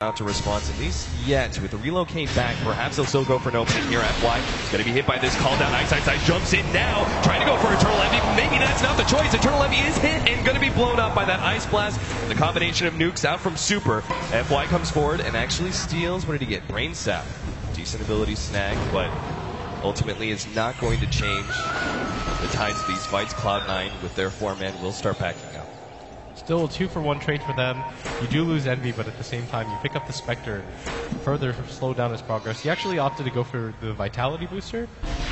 out to response, at least yet. With the relocate back, perhaps they'll still go for an opening here. FY is going to be hit by this call down. Ice jumps in now, trying to go for Eternal Envy. Maybe that's not the choice. Eternal Envy is hit and going to be blown up by that Ice Blast. The combination of nukes out from Super. FY comes forward and actually steals, what did he get? Brain Sap. Decent ability snag, but ultimately is not going to change the tides of these fights. Cloud9 with their 4-man will start packing up. Still a 2-for-1 trade for them. You do lose Envy, but at the same time, you pick up the Spectre, further slow down his progress. He actually opted to go for the Vitality booster.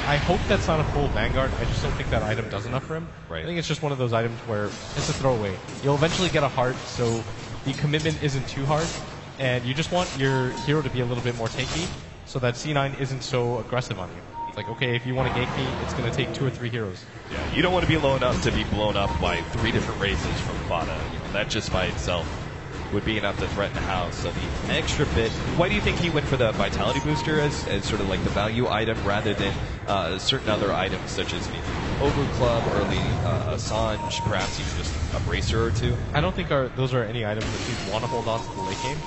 I hope that's not a full Vanguard. I just don't think that item does enough for him. Right. I think it's just one of those items where it's a throwaway. You'll eventually get a heart, so the commitment isn't too hard, and you just want your hero to be a little bit more tanky, so that C9 isn't so aggressive on you. It's like, okay, if you want to gank me, it's going to take 2 or 3 heroes. Yeah, you don't want to be low enough to be blown up by 3 different races from Fada. That just by itself would be enough to threaten the house. So the extra bit, why do you think he went for the Vitality booster as sort of like the value item rather than certain other items such as the Ogre Club or the Assange, perhaps even just a bracer or 2? I don't think those are any items that you'd want to hold on to the late game.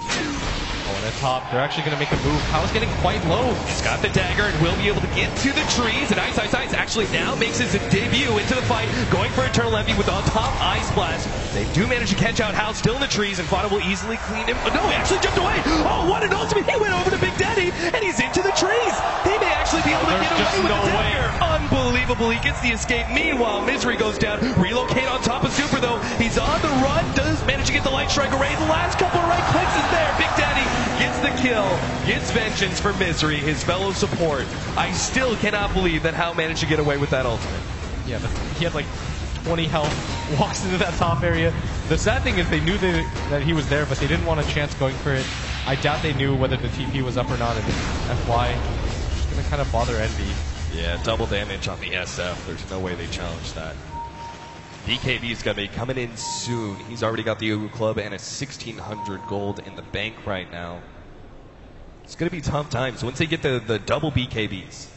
Oh, and at top, they're actually going to make a move. Pow's getting quite low. He's got the dagger and will be able to get to the trees. And Ice actually now makes his debut into the fight, going for Eternal Envy with on top Ice Blast. They do manage to catch out Hal still in the trees, and Fada will easily clean him. Oh, no, he actually jumped away. Oh, what an ultimate. He went over to Big Daddy, and he's into the trees. He may actually be able to get away with the dagger. Unbelievable. He gets the escape. Meanwhile, Misery goes down. Relocate on top of Super, though. He's on the run. Does manage to get the Light Strike array. The last couple of right clicks is there. Big Daddy gets the kill, gets vengeance for Misery, his fellow support. I still cannot believe that Hal managed to get away with that ultimate. Yeah, he had like 20 health, walks into that top area. The sad thing is they knew that he was there, but they didn't want a chance going for it. I doubt they knew whether the TP was up or not, and FY just going to kind of bother Envy. Yeah, double damage on the SF. There's no way they challenge that. BKB is going to be coming in soon. He's already got the Ogre Club and a 1,600 gold in the bank right now. It's going to be tough times. Once they get the double BKBs,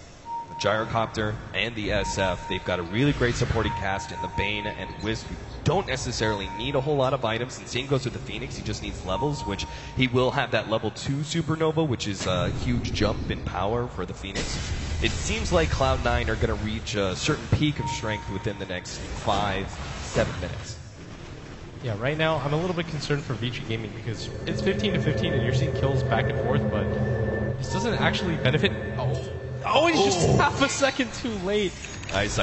the Gyrocopter and the SF, they've got a really great supporting cast in the Bane and Wisp, who don't necessarily need a whole lot of items. And same goes with the Phoenix. He just needs levels, which he will have that level 2 Supernova, which is a huge jump in power for the Phoenix. It seems like Cloud9 are going to reach a certain peak of strength within the next 5-7 minutes. Yeah, right now I'm a little bit concerned for Vici Gaming because it's 15-15 and you're seeing kills back and forth, but this doesn't actually benefit. Oh, he's just half a second too late. Ice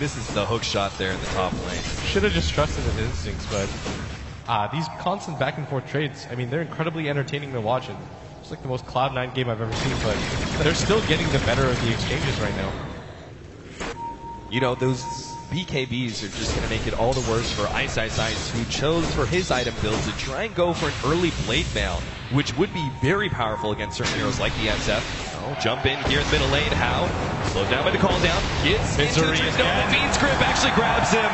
misses the hook shot there in the top lane. Should have just trusted his instincts, but these constant back and forth trades, I mean, they're incredibly entertaining to watch, and it's like the most Cloud9 game I've ever seen, but they're still getting the better of the exchanges right now. You know, those BKBs are just going to make it all the worse for Ice, who chose for his item build to try and go for an early Blade Mail, which would be very powerful against certain heroes like the SF. Oh, jump in here in the middle lane. How? Slowed down by the call down. Gets Misery. No, the Beans Grip actually grabs him.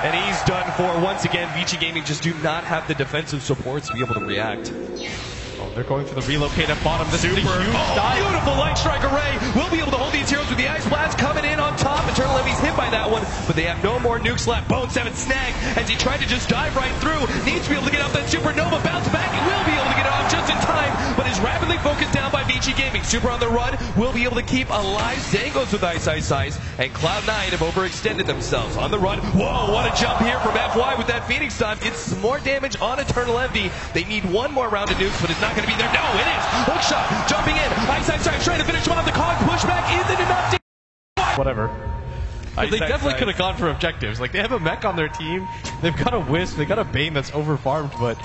And he's done for. Once again, Vici Gaming just do not have the defensive support to be able to react. Oh, they're going for the relocate at bottom. This is a huge dive. Beautiful Light Strike array. We'll be able to hold these heroes with the Ice Blast coming in on top. Eternal Envy's hit by that one, but they have no more nukes left. Bone 7 snag as he tried to just dive right through. Needs to be able to get off that Supernova. Bounce back. He will be able to get it off just in time, but is rapidly focused down by Vici Gaming. Super on the run. Will be able to keep alive Zangos with Ice, and Cloud9 have overextended themselves on the run. Whoa, what a jump here from FY with that Phoenix dive. Gets some more damage on Eternal Envy. They need one more round of nukes, but it's not going to be there. No, it is. Hook shot, jumping in. Ice, trying to finish him off the cog. Pushback, is it enough? Whatever. They definitely could have gone for objectives. Like, they have a mech on their team. They've got a Wisp. They got a Bane that's overfarmed, but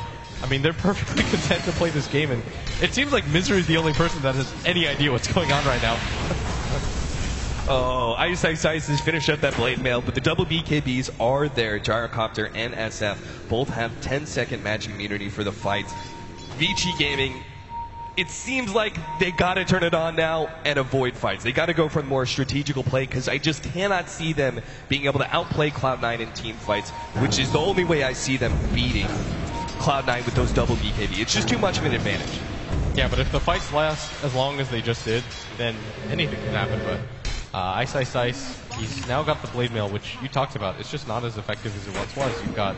I mean, they're perfectly content to play this game, and it seems like Misery is the only person that has any idea what's going on right now. Oh, Ice has finished up that Blade Mail, but the double BKBs are there. Gyrocopter and SF both have 10-second magic immunity for the fight. Vici Gaming, it seems like they gotta turn it on now and avoid fights. They gotta go for a more strategical play, because I just cannot see them being able to outplay Cloud9 in team fights, which is the only way I see them beating Cloud9 with those double BKB. It's just too much of an advantage. Yeah, but if the fights last as long as they just did, then anything can happen. But Ice, he's now got the Blade Mail, which you talked about. It's just not as effective as it once was. You've got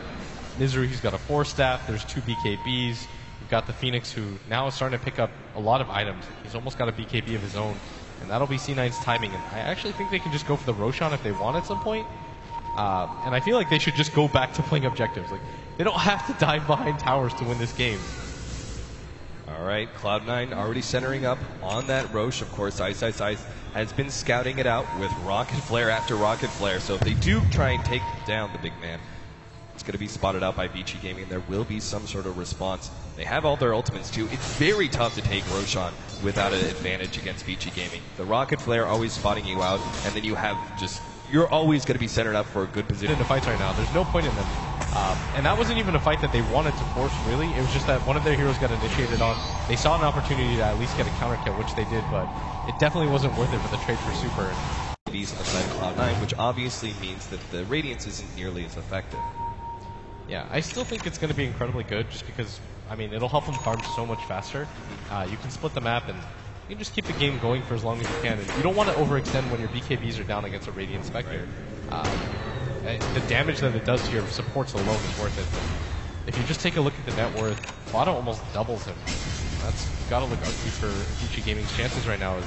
Misery, he's got a 4-staff, there's 2 BKBs. you've got the Phoenix, who now is starting to pick up a lot of items. He's almost got a BKB of his own, and that'll be C9's timing. And I actually think they can just go for the Roshan if they want at some point. And I feel like they should just go back to playing objectives. Like, they don't have to dive behind towers to win this game. All right, Cloud9 already centering up on that Roche. Of course, Ice has been scouting it out with Rocket Flare after Rocket Flare. So if they do try and take down the big man, it's going to be spotted out by Vici Gaming. There will be some sort of response. They have all their ultimates too. It's very tough to take Roshan without an advantage against Vici Gaming. The Rocket Flare always spotting you out, and then you have just, you're always going to be centered up for a good position. In the fights right now, there's no point in them. And that wasn't even a fight that they wanted to force, really. It was just that one of their heroes got initiated on. They saw an opportunity to at least get a counter kill, which they did, but it definitely wasn't worth it for the trade for Super. These outside of Cloud9, which obviously means that the Radiance isn't nearly as effective. Yeah, I still think it's going to be incredibly good, just because, I mean, it'll help them farm so much faster. You can split the map, and you can just keep the game going for as long as you can. And you don't want to overextend when your BKBs are down against a Radiant Spectre. The damage that it does to your supports alone is worth it. If you just take a look at the net worth, Vado almost doubles him. That's got to look ugly for Vici Gaming's chances right now.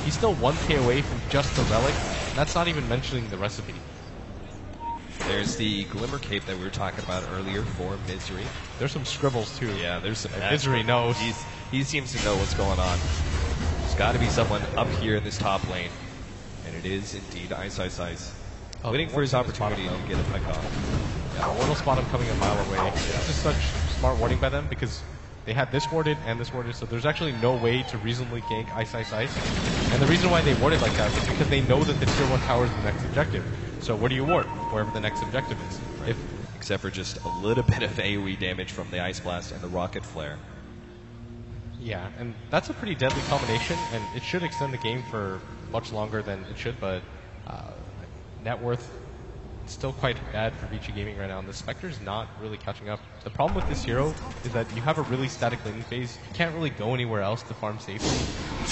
He's still 1k away from just the Relic, and that's not even mentioning the recipe. There's the Glimmer Cape that we were talking about earlier for Misery. There's some scribbles too. Yeah, there's some. Misery knows. He seems to know what's going on. There's got to be someone up here in this top lane, and it is indeed Ice. Waiting for his opportunity to get a pick off. Yeah, Ward will spot him coming a mile away. This is such smart warding by them, because they had this warded and this warded, so there's actually no way to reasonably gank Ice. And the reason why they warded like that is because they know that the tier 1 tower is the next objective. So where do you ward? Wherever the next objective is. Except for just a little bit of AoE damage from the Ice Blast and the Rocket Flare. Yeah, and that's a pretty deadly combination, and it should extend the game for much longer than it should, but net worth still quite bad for Vici Gaming right now, and the Spectre's not really catching up. The problem with this hero is that you have a really static laning phase. You can't really go anywhere else to farm safely.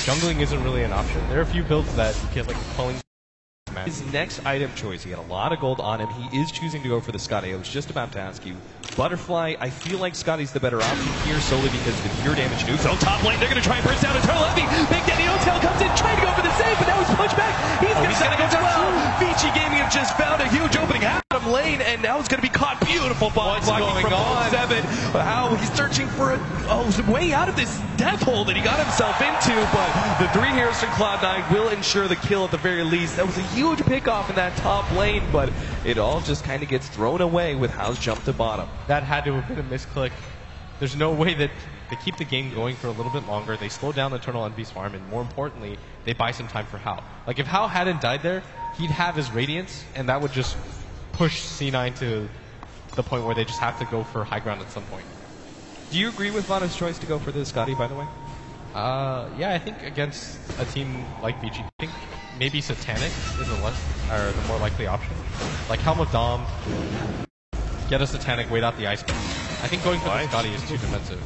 Jungling isn't really an option. There are a few builds that you get like a culling. His next item choice, he got a lot of gold on him. He is choosing to go for the Scotty. I was just about to ask you. Butterfly, I feel like Scotty's the better option here solely because the pure damage nukes. So top lane, they're going to try and burst down Eternal Envy. Big Daddy O-Tail comes in, trying to go for the save, but now he's pushed back. He's going to set it as well. Vici Gaming have just found a huge opening bottom lane, and now it's going to be caught. Beautiful bot blocking from 7. How he's searching for a way out of this death hole that he got himself into, but the 3 heroes from Cloud9 will ensure the kill at the very least. That was a huge pickoff in that top lane, but it all just kind of gets thrown away with Hao's jump to bottom. That had to have been a misclick. There's no way that they keep the game going for a little bit longer. They slow down Eternal Envy's farm, and more importantly, they buy some time for Hao. Like, if Hao hadn't died there, he'd have his Radiance, and that would just push C9 to the point where they just have to go for high ground at some point. Do you agree with Vana's choice to go for the Scotty, by the way? Yeah, I think against a team like Vici, I think maybe Satanic is the more likely option. Like Helm of Dom, get a Satanic, wait out the Ice Blast. I think going for the Scotty is too defensive.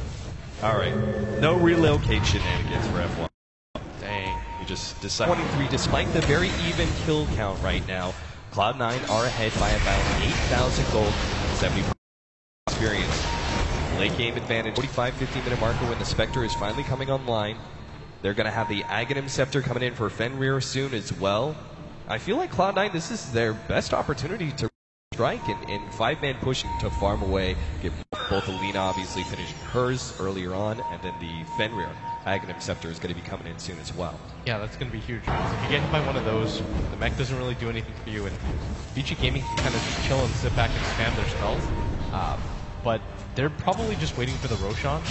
Alright, no relocate shenanigans for F1. Dang. You just decide. 23, despite the very even kill count right now, Cloud9 are ahead by about 8,000 gold, 70% experience. Late game advantage, 45-50 minute marker when the Spectre is finally coming online. They're going to have the Aghanim Scepter coming in for Fenrir soon as well. I feel like Cloud9, this is their best opportunity to strike in 5-man pushing to farm away. Get both Alina obviously finishing hers earlier on, and then the Fenrir Aghanim Scepter is going to be coming in soon as well. Yeah, that's going to be huge. Because if you get hit by one of those, the mech doesn't really do anything for you, and Vici Gaming can kind of just chill and sit back and spam their spells. But they're probably just waiting for the Roshan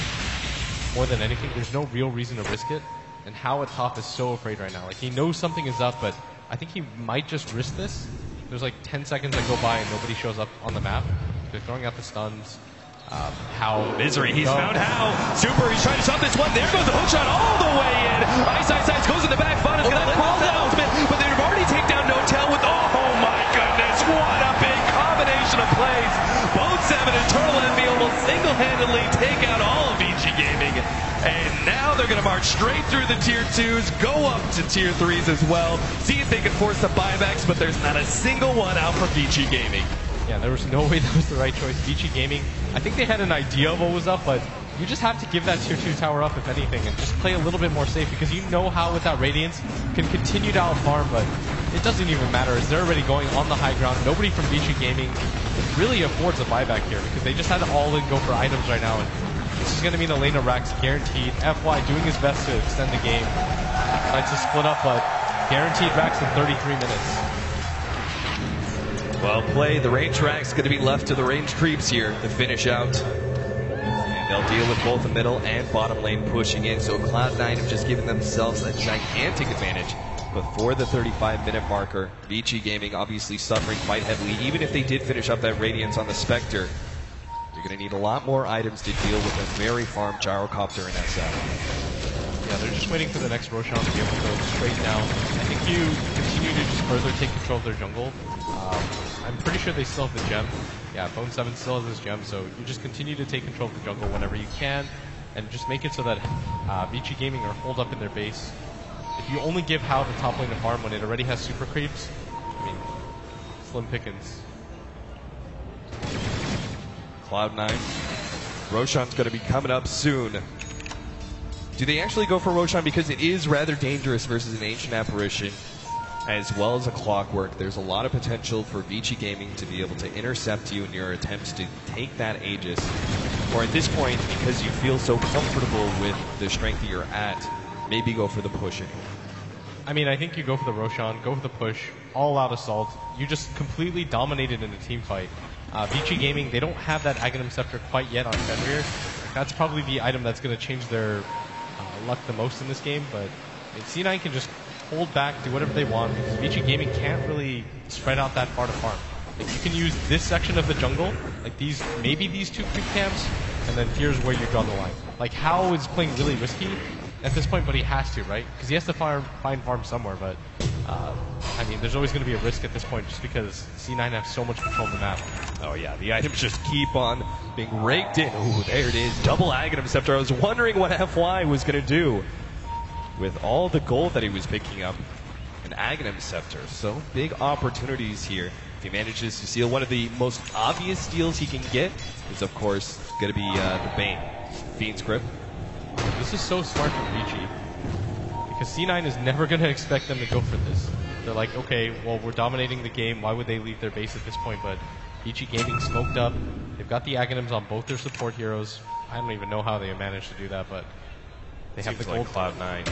more than anything. There's no real reason to risk it. And Hao at top is so afraid right now. Like, he knows something is up, but I think he might just risk this. There's like 10 seconds that go by and nobody shows up on the map. They're throwing out the stuns. Hao. Misery, he's found Hao. Super, he's trying to stop this one. There goes the hook shot all the way in. Ice goes in the back. Vana's going to let off that ultimate, but they've already taken down No-Tail with, oh my goodness, what a big combination of plays. Both 7 and Eternal Envy will single-handedly take out all of Vici Gaming. And now they're going to march straight through the tier 2s, go up to tier 3s as well, see if they can force the buybacks, but there's not a single one out for Vici Gaming. Yeah, there was no way that was the right choice. Vici Gaming, I think they had an idea of what was up, but you just have to give that tier 2 tower up if anything and just play a little bit more safe because you know how with that Radiance can continue to outfarm, but it doesn't even matter as they're already going on the high ground. Nobody from Vici Gaming really affords a buyback here because they just had to all in go for items right now, and this is going to mean Elena Rax guaranteed. FY doing his best to extend the game. Decides to split up, but guaranteed Rax in 33 minutes. Well played. The range Rax going to be left to the range creeps here to finish out. They'll deal with both the middle and bottom lane pushing in, so Cloud9 have just given themselves a gigantic advantage. Before the 35-minute marker, Vici Gaming obviously suffering quite heavily. Even if they did finish up that Radiance on the Spectre, you're going to need a lot more items to deal with a very farmed Gyrocopter in SF. Yeah, they're just waiting for the next Roshan to be able to go straight down. I think you continue to just further take control of their jungle. I'm pretty sure they still have the gem. Yeah, Bone 7 still has his gem, so you just continue to take control of the jungle whenever you can, and just make it so that Vici Gaming are holed up in their base. If you only give Hao the top lane to farm when it already has super creeps, I mean, slim pickings. Cloud9. Roshan's going to be coming up soon. Do they actually go for Roshan? Because it is rather dangerous versus an Ancient Apparition, as well as a Clockwork. There's a lot of potential for Vici Gaming to be able to intercept you in your attempts to take that Aegis. Or at this point, because you feel so comfortable with the strength that you're at, maybe go for the pushing. I mean, I think you go for the Roshan, go for the push, all-out assault. You just completely dominated in a team fight. Vici Gaming, they don't have that Aghanim Scepter quite yet on Fenrir. That's probably the item that's going to change their luck the most in this game, but C9 can just hold back, do whatever they want, because Vici Gaming can't really spread out that far to farm. Like, you can use this section of the jungle, like these, maybe these two creep camps, and then here's where you draw the line. Like, Hao is playing really risky at this point, but he has to, right? Because he has to find farm somewhere, but I mean, there's always going to be a risk at this point just because C9 have so much control of the map. Oh yeah, the items just keep on being raked in. Ooh, there it is, double Aghanim Scepter. I was wondering what FY was going to do with all the gold that he was picking up. An Aghanim Scepter, so big opportunities here. If he manages to steal, one of the most obvious steals he can get is, of course, going to be the Bane. Fiend's Grip. This is so smart from Vici, because C9 is never going to expect them to go for this. They're like, okay, well, we're dominating the game, why would they leave their base at this point? But Vici Gaming smoked up. They've got the Aghanims on both their support heroes. I don't even know how they managed to do that, but they have the gold. Cloud9.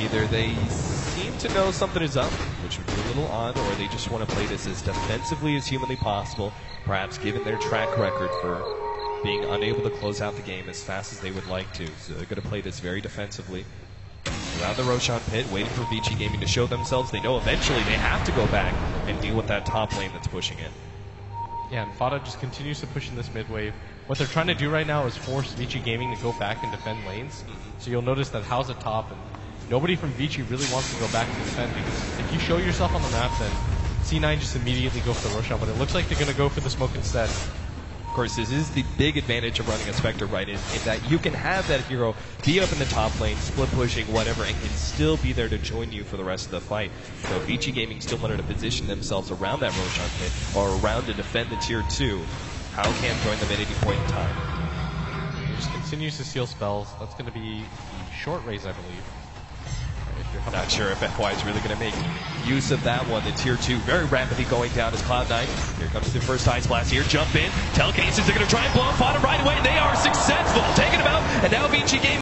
Either they seem to know something is up, which would be a little odd, or they just want to play this as defensively as humanly possible, perhaps given their track record for being unable to close out the game as fast as they would like to. So they're going to play this very defensively. Around the Roshan pit, waiting for Vici Gaming to show themselves. They know eventually they have to go back and deal with that top lane that's pushing it. Yeah, and Fada just continues to push in this mid wave. What they're trying to do right now is force Vici Gaming to go back and defend lanes. So you'll notice that Hao's at top, and nobody from Vici really wants to go back to defend, because if you show yourself on the map, then C9 just immediately go for the Roshan, but it looks like they're going to go for the smoke instead. Of course, this is the big advantage of running a Spectre, right, in that you can have that hero be up in the top lane, split pushing, whatever, and can still be there to join you for the rest of the fight. So Vici Gaming still wanted to position themselves around that Roshan pit, or around to defend the tier 2. Hao can't join them at any point in time. He just continues to steal spells. That's going to be short raise, I believe. Not sure if FY is really going to make use of that one. The tier 2 very rapidly going down as Cloud9. Here comes the first Ice Blast here. Jump in. Telekinesis, they're going to try and blow up on him right away. They are successful. Taking him out. And now Vici Gaming